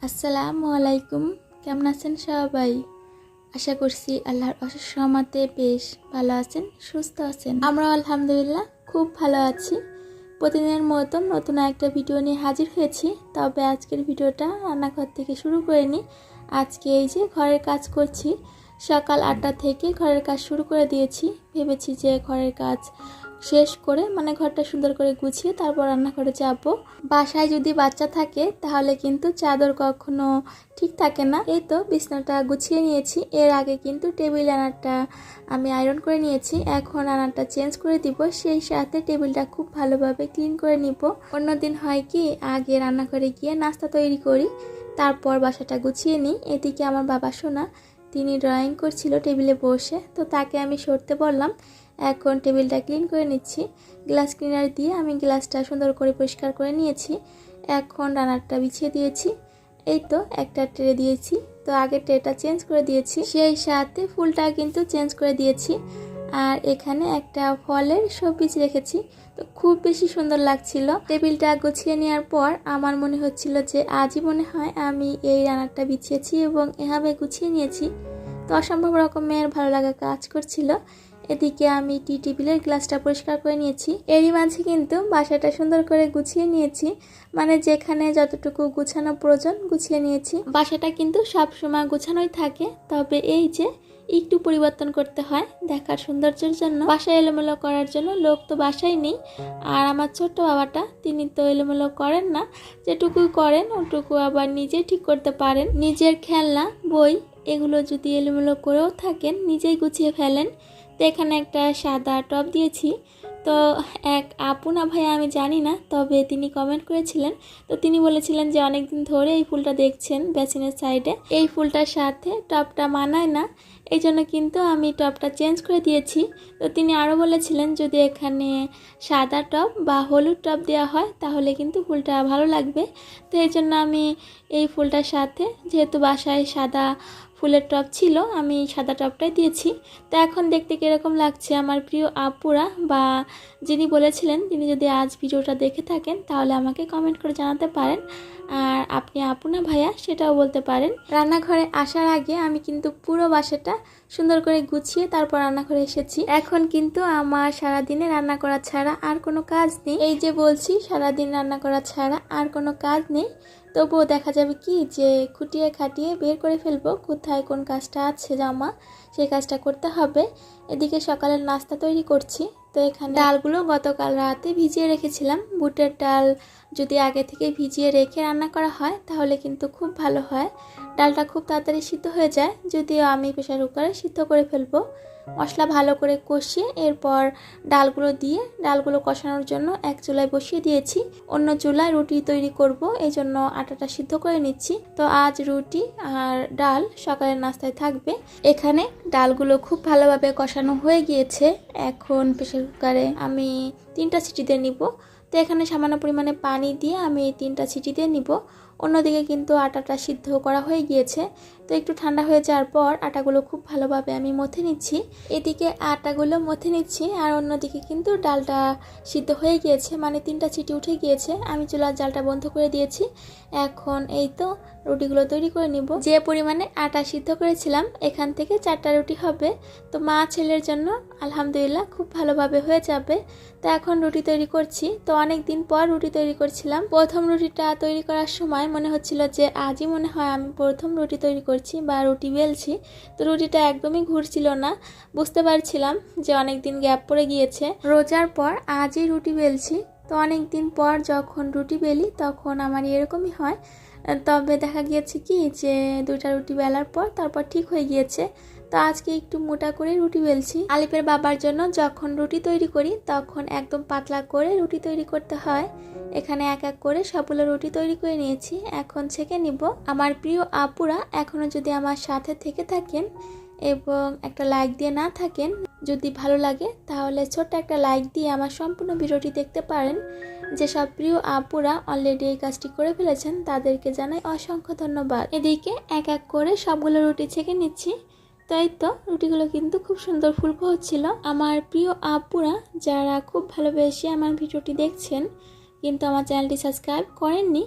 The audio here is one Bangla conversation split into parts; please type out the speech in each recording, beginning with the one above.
আসসালামু আলাইকুম। কেমন আছেন সবাই? আশা করছি আল্লাহর অশেষ রহমতে বেশ ভালো আছেন, সুস্থ আছেন। আমরা আলহামদুলিল্লাহ খুব ভালো আছি। প্রতিদিনের মতো নতুন একটা ভিডিও নিয়ে হাজির হয়েছি। তবে আজকের ভিডিওটা রান্নাঘর থেকে শুরু করে নিই। আজকে এই যে ঘরের কাজ করছি, সকাল 8টা থেকে ঘরের কাজ শুরু করে দিয়েছি। ভেবেছি যে ঘরের কাজ শেষ করে ঘরটা সুন্দর করে গুছিয়ে তারপর রান্নাঘরে যাব। বাসায় যদি বাচ্চা থাকে তাহলে কিন্তু চাদর কখনো ঠিক থাকে না। এই তো বিছানাটা গুছিয়ে নিয়েছি। এর আগে কিন্তু টেবিল আনারটা আমি আয়রন করে নিয়েছি। এখন আনারটা চেঞ্জ করে দিব, সেই সাথে টেবিলটা খুব ভালোভাবে ক্লিন করে নিব। অন্যদিন হয় কি, আগে রান্নাঘরে গিয়ে নাস্তা তৈরি করি, তারপর বাসাটা গুছিয়ে নিই। এদিকে আমার বাবা সোনা, তিনি ড্রয়িং করছিল টেবিলে বসে, তো তাকে আমি সরতে বললাম। এখন টেবিলটা ক্লিন করে নিচ্ছি। গ্লাস ক্লিনার দিয়ে আমি গ্লাসটা সুন্দর করে পরিষ্কার করে নিয়েছি। এখন রান্নাটা বিছিয়ে দিয়েছি। এই তো একটা ট্রে দিয়েছি, তো আগে ট্রেটা চেঞ্জ করে দিয়েছি, সেই সাথে ফুলটা কিন্তু চেঞ্জ করে দিয়েছি। আর এখানে একটা ফলের শোপিস রেখেছি, তো খুব বেশি সুন্দর লাগছিল। টেবিলটা গুছিয়ে নেওয়ার পর আমার মনে হচ্ছিল যে আজই মনে হয় আমি এই রান্নাটা বিছিয়েছি এবং এভাবে গুছিয়ে নিয়েছি। তো অসম্ভব রকমের ভালো লাগা কাজ করছিল। এদিকে আমি টি টেবিলের গ্লাসটা পরিষ্কার করে নিয়েছি। এরই মাঝে কিন্তু বাসাটা সুন্দর করে গুছিয়ে নিয়েছি, যেখানে যতটুকু গুছানো প্রয়োজন গুছিয়ে নিয়েছি। বাসাটা কিন্তু সবসময় গুছানোই থাকে, তবে এই যে একটু পরিবর্তন করতে হয় দেখার সৌন্দর্যের জন্য। বাসা এলোমেলো করার জন্য লোক তো বাসায় নেই। আর আমার ছোট্ট বাবাটা, তিনি তো এলোমেলো করেন না, যেটুকুই করেন ওটুকু আবার নিজে ঠিক করতে পারেন। নিজের খেলনা, বই এগুলো যদি এলোমেলো করেও থাকেন নিজেই গুছিয়ে ফেলেন। তো এখানে একটা সাদা টব দিয়েছি। তো এক আপু না ভাইয়া আমি জানি না, তবে তিনি কমেন্ট করেছিলেন। তো তিনি বলেছিলেন যে অনেকদিন ধরে এই ফুলটা দেখছেন বেসিনের সাইডে, এই ফুলটার সাথে টবটা মানায় না, এই জন্য কিন্তু আমি টবটা চেঞ্জ করে দিয়েছি। তো তিনি আরও বলেছিলেন যদি এখানে সাদা টব বা হলুদ টব দেওয়া হয় তাহলে কিন্তু ফুলটা ভালো লাগবে। তো এই জন্য আমি এই ফুলটার সাথে, যেহেতু বাসায় সাদা ফুলের টব ছিল, আমি সাদা টবটাই দিয়েছি। তো এখন দেখতে কীরকম লাগছে আমার প্রিয় আপুরা বা যিনি বলেছিলেন, তিনি যদি আজ ভিডিওটা দেখে থাকেন তাহলে আমাকে কমেন্ট করে জানাতে পারেন। আর আপনি আপু না ভাইয়া সেটাও বলতে পারেন। রান্নাঘরে আসার আগে আমি কিন্তু পুরো বাসাটা সুন্দর করে গুছিয়ে তারপর রান্নাঘরে এসেছি। এখন কিন্তু আমার সারাদিনে রান্না করা ছাড়া আর কোনো কাজ নেই। এই যে বলছি সারাদিন রান্না করা ছাড়া আর কোনো কাজ নেই, তবুও দেখা যাবে কি যে খুঁটিয়ে খাটিয়ে বের করে ফেলবো কোথায় কোন কাজটা আছে জমা, সেই কাজটা করতে হবে। এদিকে সকালের নাস্তা তৈরি করছি। তো এখানে ডালগুলো গতকাল রাতে ভিজিয়ে রেখেছিলাম। বুটের ডাল যদি আগে থেকে ভিজিয়ে রেখে রান্না করা হয় তাহলে কিন্তু খুব ভালো হয়, ডালটা খুব তাড়াতাড়ি সিদ্ধ হয়ে যায়। যদিও আমি প্রেসার কুকারে সিদ্ধ করে ফেলবো। মশলা ভালো করে কষিয়ে এরপর ডালগুলো দিয়ে ডালগুলো কষানোর জন্য এক চুলায় বসিয়ে দিয়েছি। অন্য চুলায় রুটি তৈরি করব, এই জন্য আটাটা সিদ্ধ করে নিচ্ছি। তো আজ রুটি আর ডাল সকালের নাস্তায় থাকবে। এখানে ডালগুলো খুব ভালোভাবে কষানো হয়ে গিয়েছে। এখন প্রেসার কুকারে আমি 3টা সিটি দিয়ে নিব। তো এখানে সামান্য পরিমাণে পানি দিয়ে আমি 3টা সিটি দিয়ে নিব। অন্যদিকে কিন্তু আটাটা সিদ্ধ করা হয়ে গিয়েছে। তো একটু ঠান্ডা হয়ে যাওয়ার পর আটাগুলো খুব ভালোভাবে আমি মথে নিচ্ছি। এদিকে আটাগুলো মথে নিচ্ছি আর অন্যদিকে কিন্তু ডালটা সিদ্ধ হয়ে গিয়েছে, 3টা সিটি উঠে গিয়েছে। আমি চুলার জালটা বন্ধ করে দিয়েছি। এখন এই তো রুটিগুলো তৈরি করে নিব। যে পরিমাণে আটা সিদ্ধ করেছিলাম এখান থেকে 4টা রুটি হবে। তো মা ছেলের জন্য আলহামদুলিল্লাহ খুব ভালোভাবে হয়ে যাবে। তো এখন রুটি তৈরি করছি। তো অনেক দিন পর রুটি তৈরি করছিলাম। প্রথম রুটিটা তৈরি করার সময় মনে হচ্ছিল যে আজই মনে হয় আমি প্রথম রুটি তৈরি করছি বা রুটি বেলছি। তো রুটিটা একদমই ঘুরছিল না, বুঝতে পারছিলাম যে অনেক দিন গ্যাপ পড়ে গিয়েছে। রোজার পর আজই রুটি বেলছি। তো অনেক দিন পর যখন রুটি বেলি তখন আমার এরকমই হয়। তবে দেখা গিয়েছে কি যে 2টা রুটি বেলার পর তারপর ঠিক হয়ে গিয়েছে। তো আজকে একটু মোটা করে রুটি বেলছি। আলিফের বাবার জন্য যখন রুটি তৈরি করি তখন একদম পাতলা করে রুটি তৈরি করতে হয়। এখানে এক এক করে সবগুলো রুটি তৈরি করে নিয়েছি, এখন ছেঁকে নিব। আমার প্রিয় আপুরা এখনও যদি আমার সাথে থেকে থাকেন এবং একটা লাইক দিয়ে না থাকেন, যদি ভালো লাগে তাহলে ছোট্ট একটা লাইক দিয়ে আমার সম্পূর্ণ ভিডিওটি দেখতে পারেন। যেসব প্রিয় আপুরা অলরেডি এই কাজটি করে ফেলেছেন তাদেরকে জানাই অসংখ্য ধন্যবাদ। এদিকে এক এক করে সবগুলো রুটি ছেঁকে নিচ্ছি। তাই তো রুটিগুলো কিন্তু খুব সুন্দর ফুলকো হচ্ছিল। আমার প্রিয় আপুরা যারা খুব ভালোবেসে আমার ভিডিওটি দেখছেন, কিন্তু আমার চ্যানেলটি সাবস্ক্রাইব করেননি।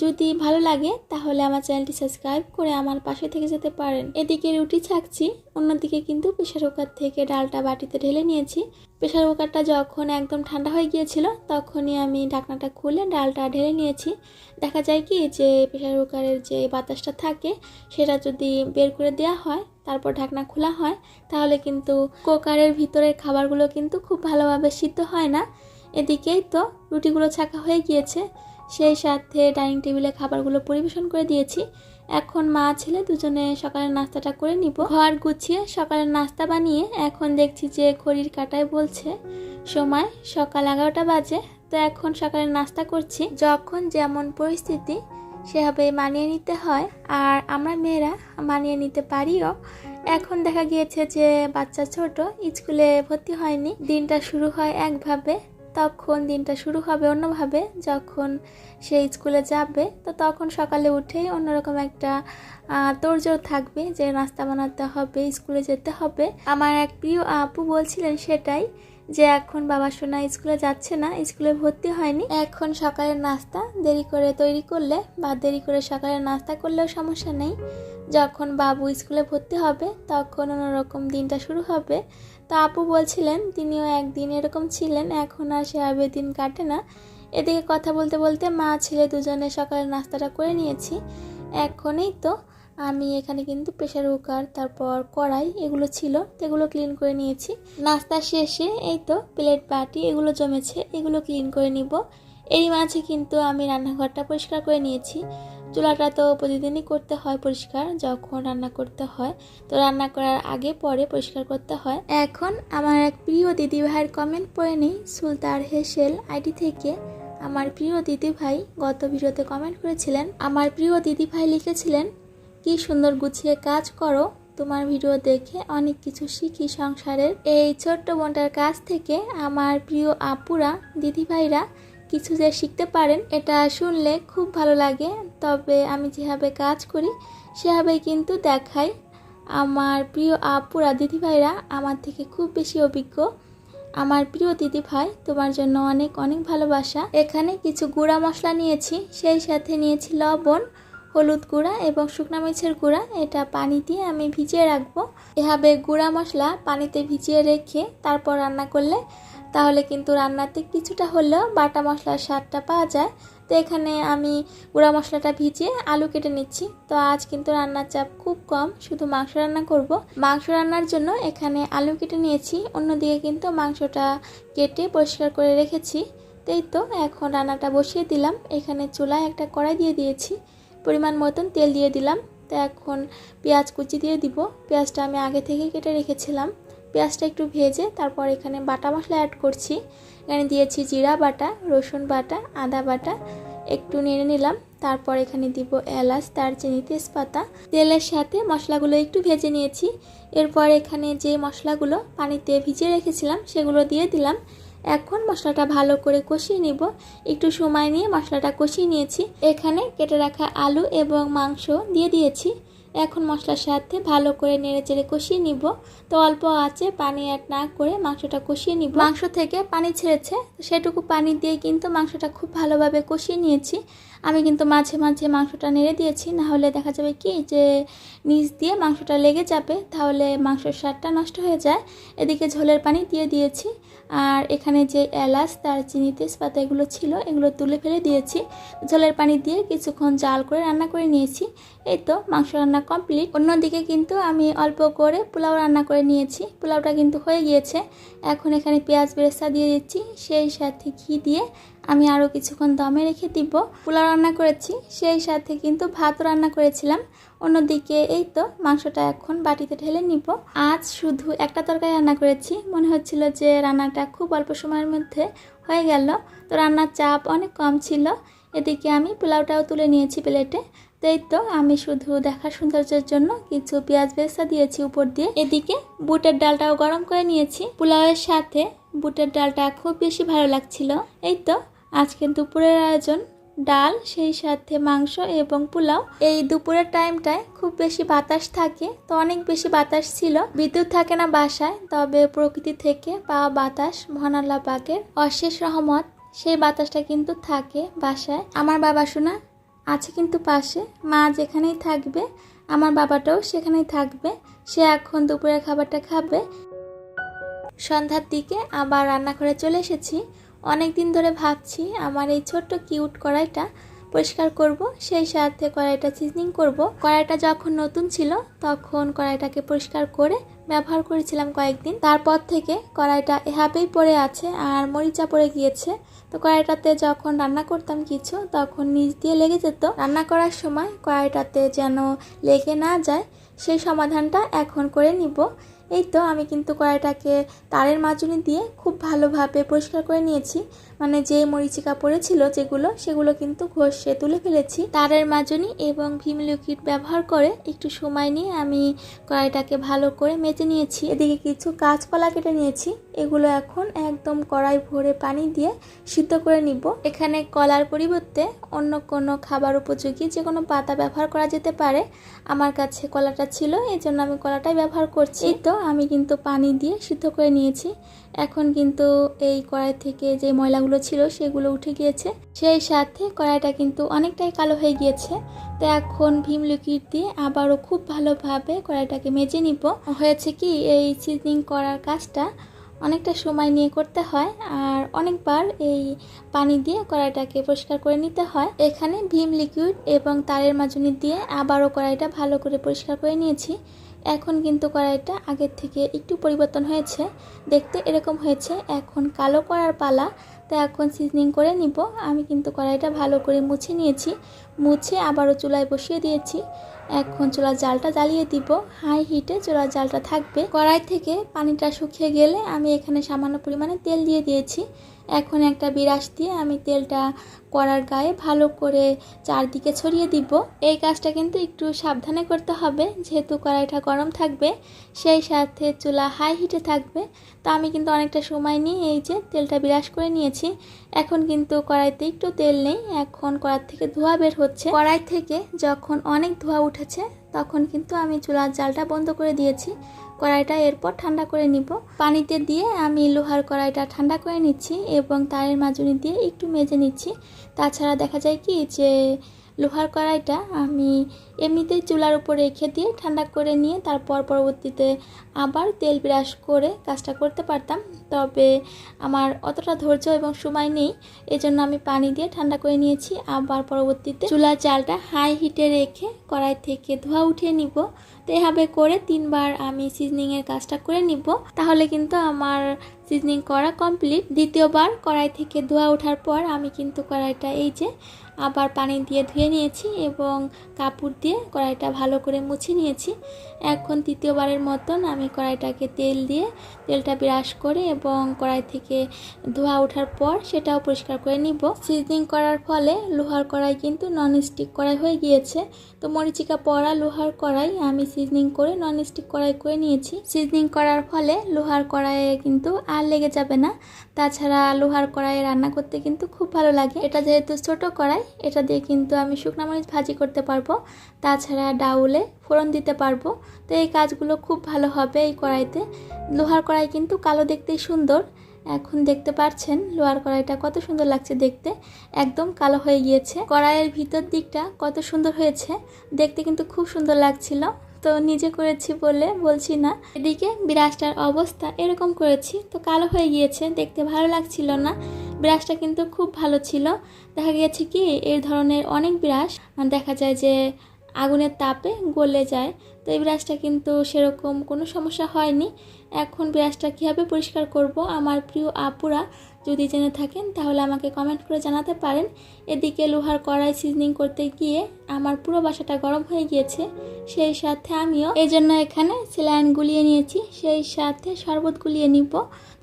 যদি ভালো লাগে তাহলে আমার চ্যানেলটি সাবস্ক্রাইব করে আমার পাশে থেকে যেতে পারেন। এদিকে রুটি ছাকছি, অন্যদিকে কিন্তু প্রেসার কুকার থেকে ডালটা বাটিতে ঢেলে নিয়েছি। প্রেসার কুকারটা যখন একদম ঠান্ডা হয়ে গিয়েছিল তখনই আমি ঢাকনাটা খুলে ডালটা ঢেলে নিয়েছি। দেখা যায় কি যে প্রেসার কুকারের যে বাতাসটা থাকে সেটা যদি বের করে দেওয়া হয় তারপর ঢাকনা খোলা হয় তাহলে কিন্তু কুকারের ভিতরের খাবারগুলো কিন্তু খুব ভালোভাবে সিদ্ধ হয় না। এদিকেই তো রুটিগুলো ছাকা হয়ে গিয়েছে, সেই সাথে ডাইনিং টেবিলে খাবারগুলো পরিবেশন করে দিয়েছি। এখন মা ছেলে দুজনে সকালের নাস্তাটা করে নিব। ঘর গুছিয়ে সকালের নাস্তা বানিয়ে এখন দেখছি যে ঘড়ির কাঁটায় বলছে সময় সকাল 11টা বাজে। তো এখন সকালের নাস্তা করছি। যখন যেমন পরিস্থিতি সেভাবে মানিয়ে নিতে হয়, আর আমরা মেয়েরা মানিয়ে নিতে পারিও। এখন দেখা গিয়েছে যে বাচ্চা ছোট, স্কুলে ভর্তি হয়নি, দিনটা শুরু হয় একভাবে, তখন দিনটা শুরু হবে অন্যভাবে। যখন সে স্কুলে যাবে তো তখন সকালে উঠেই অন্যরকম একটা তোড়জোড় থাকবে যে নাস্তা বানাতে হবে, স্কুলে যেতে হবে। আমার এক প্রিয় আপু বলছিলেন সেটাই, যে এখন বাবা সোনা স্কুলে যাচ্ছে না, স্কুলে ভর্তি হয়নি, এখন সকালের নাস্তা দেরি করে তৈরি করলে বা দেরি করে সকালের নাস্তা করলেও সমস্যা নেই, যখন বাবু স্কুলে ভর্তি হবে তখন অন্যরকম দিনটা শুরু হবে। তো আপু বলছিলেন তিনিও একদিন এরকম ছিলেন, এখন আর সেভাবে দিন কাটে না। এদিকে কথা বলতে বলতে মা ছেলে দুজনে সকালের নাস্তাটা করে নিয়েছি। এখনই তো আমি এখানে কিন্তু প্রেসার কুকার তারপর কড়াই এগুলো ছিল, এগুলো ক্লিন করে নিয়েছি। নাস্তা শেষে এই তো প্লেট বাটি এগুলো জমেছে, এগুলো ক্লিন করে নিব। এরই মাঝে কিন্তু আমি রান্নাঘরটা পরিষ্কার করে নিয়েছি। চুলাটা তো প্রতিদিনই করতে হয় পরিষ্কার, যখন রান্না করতে হয় তো রান্না করার আগে পরে পরিষ্কার করতে হয়। এখন আমার এক প্রিয় দিদি ভাইয়ের কমেন্ট পড়ে নিই। সুলতার হেসেল আইডি থেকে আমার প্রিয় দিদি ভাই গত ভিডিওতে কমেন্ট করেছিলেন। আমার প্রিয় দিদি ভাই লিখেছিলেন, কি সুন্দর গুছিয়ে কাজ করো, তোমার ভিডিও দেখে অনেক কিছু শিখি সংসারের। এই ছোট্ট বোনটার কাছ থেকে আমার প্রিয় আপুরা দিদি ভাইরা কিছু যে শিখতে পারেন এটা শুনলে খুব ভালো লাগে। তবে আমি যেভাবে কাজ করি সেভাবেই কিন্তু দেখাই। আমার প্রিয় আপুরা দিদি ভাইরা আমার থেকে খুব বেশি অভিজ্ঞ। আমার প্রিয় দিদি ভাই তোমার জন্য অনেক অনেক ভালোবাসা। এখানে কিছু গুঁড়া মশলা নিয়েছি, সেই সাথে নিয়েছি লবণ, হলুদ গুঁড়া এবং শুকনো মরিচের গুঁড়া। এটা পানি দিয়ে আমি ভিজিয়ে রাখবো। এভাবে গুঁড়া মশলা পানিতে ভিজিয়ে রেখে তারপর রান্না করলে তাহলে কিন্তু রান্নাতে কিছুটা হলেও বাটা মশলার স্বাদটা পাওয়া যায়। তো এখানে আমি গুঁড়া মশলাটা ভিজিয়ে আলু কেটে নিচ্ছি। তো আজ কিন্তু রান্নার চাপ খুব কম, শুধু মাংস রান্না করব। মাংস রান্নার জন্য এখানে আলু কেটে নিয়েছি, অন্যদিকে কিন্তু মাংসটা কেটে পরিষ্কার করে রেখেছি। তাই তো এখন রান্নাটা বসিয়ে দিলাম। এখানে চুলায় একটা কড়াই দিয়ে দিয়েছি, পরিমাণ মতন তেল দিয়ে দিলাম। তো এখন পেঁয়াজ কুচি দিয়ে দিব। পেঁয়াজটা আমি আগে থেকে কেটে রেখেছিলাম। পেঁয়াজটা একটু ভেজে তারপর এখানে বাটা মশলা অ্যাড করছি। এখানে দিয়েছি জিরা বাটা, রসুন বাটা, আদা বাটা, একটু নেড়ে নিলাম। তারপর এখানে দিব এলাচ, দারচিনি, তেজপাতা। তেলের সাথে মশলাগুলো একটু ভেজে নিয়েছি। এরপর এখানে যে মশলাগুলো পানিতে ভিজিয়ে রেখেছিলাম সেগুলো দিয়ে দিলাম। এখন মশলাটা ভালো করে কষিয়ে নিব। একটু সময় নিয়ে মশলাটা কষিয়ে নিয়েছি। এখানে কেটে রাখা আলু এবং মাংস দিয়ে দিয়েছি। এখন মশলার সাথে ভালো করে নেড়েচেড়ে কষিয়ে নিব। তো অল্প আঁচে পানি অ্যাড না করে মাংসটা কষিয়ে নিব। মাংস থেকে পানি ছেড়েছে, সেটুকু পানি দিয়ে কিন্তু মাংসটা খুব ভালোভাবে কষিয়ে নিয়েছি। আমি কিন্তু মাঝে মাঝে মাংসটা নেড়ে দিয়েছি, না হলে দেখা যাবে কি যে নিচ দিয়ে মাংসটা লেগে যাবে, তাহলে মাংসের স্বাদটা নষ্ট হয়ে যায়। এদিকে ঝোলের পানি দিয়ে দিয়েছি। আর এখানে যে এলাচ, দারচিনি, তেজপাতা এগুলো ছিল এগুলো তুলে ফেলে দিয়েছি। ঝোলের পানি দিয়ে কিছুক্ষণ জাল করে রান্না করে নিয়েছি। এই তো মাংস রান্না কমপ্লিট। অন্যদিকে কিন্তু আমি অল্প করে পোলাও রান্না করে নিয়েছি। পোলাওটা কিন্তু হয়ে গিয়েছে। এখন এখানে পেঁয়াজ বেরেস্তা দিয়ে দিচ্ছি, সেই সাথে ঘি দিয়ে আমি আরও কিছুক্ষণ দমে রেখে দিব। পোলাও রান্না করেছি, সেই সাথে কিন্তু ভাতও রান্না করেছিলাম। অন্যদিকে এই তো মাংসটা এখন বাটিতে ঢেলে নিব। আজ শুধু একটা তরকারি রান্না করেছি, মনে হচ্ছিল যে রান্নাটা খুব অল্প সময়ের মধ্যে হয়ে গেল। তো রান্নার চাপ অনেক কম ছিল। এদিকে আমি পোলাওটাও তুলে নিয়েছি প্লেটে। তাই তো আমি শুধু দেখার সৌন্দর্যের জন্য কিছু পেঁয়াজ বেরেস্তা দিয়েছি উপর দিয়ে। এদিকে বুটের ডালটাও গরম করে নিয়েছি। পোলাওয়ের সাথে বুটের ডালটা খুব বেশি ভালো লাগছিল। এই তো আজকে দুপুরের আয়োজন ডাল, সেই সাথে মাংস এবং পোলাও। এই দুপুরের টাইমটায় খুব বেশি বাতাস থাকে, তো অনেক বেশি বাতাস ছিল। বিদ্যুৎ থাকে না বাসায়, তবে প্রকৃতি থেকে পাওয়া বাতাস মহান আল্লাহ পাকের অশেষ রহমত। সেই বাতাসটা কিন্তু থাকে বাসায়। আমার বাবা শোনা আছে কিন্তু পাশে, মা যেখানেই থাকবে আমার বাবাটাও সেখানেই থাকবে। সে এখন দুপুরের খাবারটা খাবে। সন্ধ্যার দিকে আবার রান্নাঘরে চলে এসেছি। অনেক দিন ধরে ভাবছি আমার এই ছোট্ট কিউট কড়াইটা পরিষ্কার করব, সেই সাথে কড়াইটা সিজনিং করব। কড়াইটা যখন নতুন ছিল তখন কড়াইটাকে পরিষ্কার করে ব্যবহার করেছিলাম কয়েকদিন। তারপর থেকে কড়াইটা এভাবেই পড়ে আছে আর মরিচা পড়ে গিয়েছে। তো কড়াইটাতে যখন রান্না করতাম কিছু তখন নিচ দিয়ে লেগে যেত। রান্না করার সময় কড়াইটাতে যেন লেগে না যায় সেই সমাধানটা এখন করে নিব। এই তো আমি কিন্তু কড়াইটাকে তারের মাজনি দিয়ে খুব ভালোভাবে পরিষ্কার করে নিয়েছি। মানে যে মরিচিকা পড়েছিল সেগুলো কিন্তু ঘষে তুলে ফেলেছি। তারের মাজনি এবং ভিম লিকুইড ব্যবহার করে একটু সময় নিয়ে আমি কড়াইটাকে ভালো করে মেজে নিয়েছি। এদিকে কিছু কাঁচকলা কেটে নিয়েছি, এগুলো এখন একদম কড়াই ভরে পানি দিয়ে সিদ্ধ করে নিব। এখানে কলার পরিবর্তে অন্য কোনো খাবার উপযোগী যে কোনো পাতা ব্যবহার করা যেতে পারে। আমার কাছে কলাটা ছিল, এই জন্য আমি কলাটাই ব্যবহার করছি। তো আমি কিন্তু পানি দিয়ে সিদ্ধ করে নিয়েছি। এখন কিন্তু এই কড়াই থেকে যে ময়লাগুলো ছিল সেগুলো উঠে গিয়েছে, সেই সাথে কড়াইটা কিন্তু অনেকটাই কালো হয়ে গিয়েছে। তো এখন ভিম লিকুইড দিয়ে আবারও খুব ভালোভাবে কড়াইটাকে মেজে নিব। হয়েছে কি, এই সিজনিং করার কাজটা অনেকটা সময় নিয়ে করতে হয় আর অনেকবার এই পানি দিয়ে কড়াইটাকে পরিষ্কার করে নিতে হয়। এখানে ভিম লিকুইড এবং তারের মাজনি দিয়ে আবারও কড়াইটা ভালো করে পরিষ্কার করে নিয়েছি। এখন কিন্তু কড়াইটা আগের থেকে একটু পরিবর্তন হয়েছে, দেখতে এরকম হয়েছে। এখন কালো করার পালা। তো এখন সিজনিং করে নিব। আমি কিন্তু কড়াইটা ভালো করে মুছে নিয়েছি, মুছে আবারও চুলায় বসিয়ে দিয়েছি। এখন চুলার জালটা জ্বালিয়ে দিব, হাই হিটে চুলার জালটা থাকবে। কড়াই থেকে পানিটা শুকিয়ে গেলে আমি এখানে সামান্য পরিমাণে তেল দিয়ে দিয়েছি। এখন একটা বিরাস দিয়ে আমি তেলটা কড়ার গায়ে ভালো করে চারদিকে ছড়িয়ে দিব। এই কাজটা কিন্তু একটু সাবধানে করতে হবে, যেহেতু কড়াইটা গরম থাকবে, সেই সাথে চুলা হাই হিটে থাকবে। তো আমি কিন্তু অনেকটা সময় নিয়ে এই যে তেলটা বিরাস করে নিয়েছি। এখন কিন্তু কড়াইতে একটু তেল নেই, এখন কড়াই থেকে ধোঁয়া বের হচ্ছে। কড়াই থেকে যখন অনেক ধোঁয়া উঠেছে তখন কিন্তু আমি চুলার জালটা বন্ধ করে দিয়েছি। কড়াইটা এরপর ঠান্ডা করে নিব। পানিতে দিয়ে আমি লোহার কড়াইটা ঠান্ডা করে নিচ্ছি এবং তারের মাজনি দিয়ে একটু মেজে নিচ্ছি। তাছাড়া দেখা যায় কি যে লোহার কড়াইটা আমি এমনিতেই চুলার উপর রেখে দিয়ে ঠান্ডা করে নিয়ে তারপর পরবর্তীতে আবার তেল ব্রাশ করে কাজটা করতে পারতাম, তবে আমার অতটা ধৈর্য এবং সময় নেই। এজন্য আমি পানি দিয়ে ঠান্ডা করে নিয়েছি। আবার পরবর্তীতে চুলার জালটা হাই হিটে রেখে কড়াই থেকে ধোঁয়া উঠিয়ে নিব। তো এভাবে করে 3 বার আমি সিজনিংয়ের কাজটা করে নিব, তাহলে কিন্তু আমার সিজনিং করা কমপ্লিট। দ্বিতীয়বার কড়াই থেকে ধোঁয়া ওঠার পর আমি কিন্তু কড়াইটা এই যে আবার পানি দিয়ে ধুয়ে নিয়েছি এবং কাপড় দিয়ে কড়াইটা ভালো করে মুছে নিয়েছি। এখন তৃতীয়বারের মতন আমি কড়াইটাকে তেলটা ব্রাশ করে এবং কড়াই থেকে ধোঁয়া ওঠার পর সেটাও পরিষ্কার করে নিব। সিজনিং করার ফলে লোহার কড়াই কিন্তু ননস্টিক কড়াই হয়ে গিয়েছে। তো মরিচিকা পড়া লোহার কড়াই আমি সিজনিং করে ননস্টিক কড়াই করে নিয়েছি। সিজনিং করার ফলে লোহার কড়াইয়ে কিন্তু আর লেগে যাবে না। তাছাড়া লোহার কড়াইয়ে রান্না করতে কিন্তু খুব ভালো লাগে। এটা যেহেতু ছোট কড়াই, এটা দিয়ে কিন্তু আমি শুকনা মরিচ ভাজি করতে পারবো, তাছাড়া ডাউলে ফোড়ন দিতে পারবো। তো এই কাজগুলো খুব ভালো হবে এই কড়াইতে। লোহার কড়াই কিন্তু কালো দেখতেই সুন্দর। এখন দেখতে পাচ্ছেন লোহার কড়াইটা কত সুন্দর লাগছে দেখতে, একদম কালো হয়ে গিয়েছে। কড়াইয়ের ভিতর দিকটা কত সুন্দর হয়েছে দেখতে, কিন্তু খুব সুন্দর লাগছিল। তো নিজে করেছি বলে বলছি না। এদিকে বিরাসটার অবস্থা এরকম করেছি, তো কালো হয়ে গিয়েছে, দেখতে ভালো লাগছিল না। বিরাসটা কিন্তু খুব ভালো ছিল। দেখা গিয়েছে কি এই ধরনের অনেক বিরাস দেখা যায় যে আগুনের তাপে গলে যায়। তো এই ব্রাশটা কিন্তু সেরকম কোনো সমস্যা হয়নি। এখন ব্রাশটা কীভাবে পরিষ্কার করব আমার প্রিয় আপুরা যদি জেনে থাকেন তাহলে আমাকে কমেন্ট করে জানাতে পারেন। এদিকে লোহার কড়াই সিজনিং করতে গিয়ে আমার পুরো বাসাটা গরম হয়ে গিয়েছে, সেই সাথে আমিও এই জন্য এখানে স্যালাইন গুলিয়ে নিয়েছি, সেই সাথে শরবত গুলিয়ে নিব।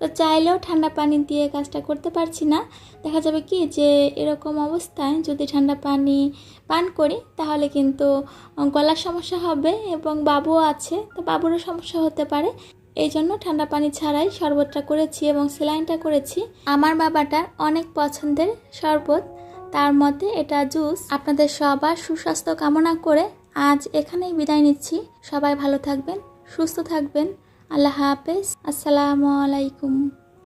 তো চাইলেও ঠান্ডা পানি দিয়ে কাজটা করতে পারছি না। দেখা যাবে কি যে এরকম অবস্থায় যদি ঠান্ডা পানি পান করি তাহলে কিন্তু গলার সমস্যা হবে এবং বাবুও আছে, তো বাবুরও সমস্যা হতে পারে। এই জন্য ঠান্ডা পানি ছাড়াই শরবতটা করেছি এবং স্যালাইনটা করেছি। আমার বাবাটার অনেক পছন্দের শরবত, তার মধ্যে এটা জুস। আপনাদের সবার সুস্বাস্থ্য কামনা করে আজ এখানেই বিদায় নিচ্ছি। সবাই ভালো থাকবেন, সুস্থ থাকবেন। আল্লাহ হাফেজ। আসসালামু আলাইকুম।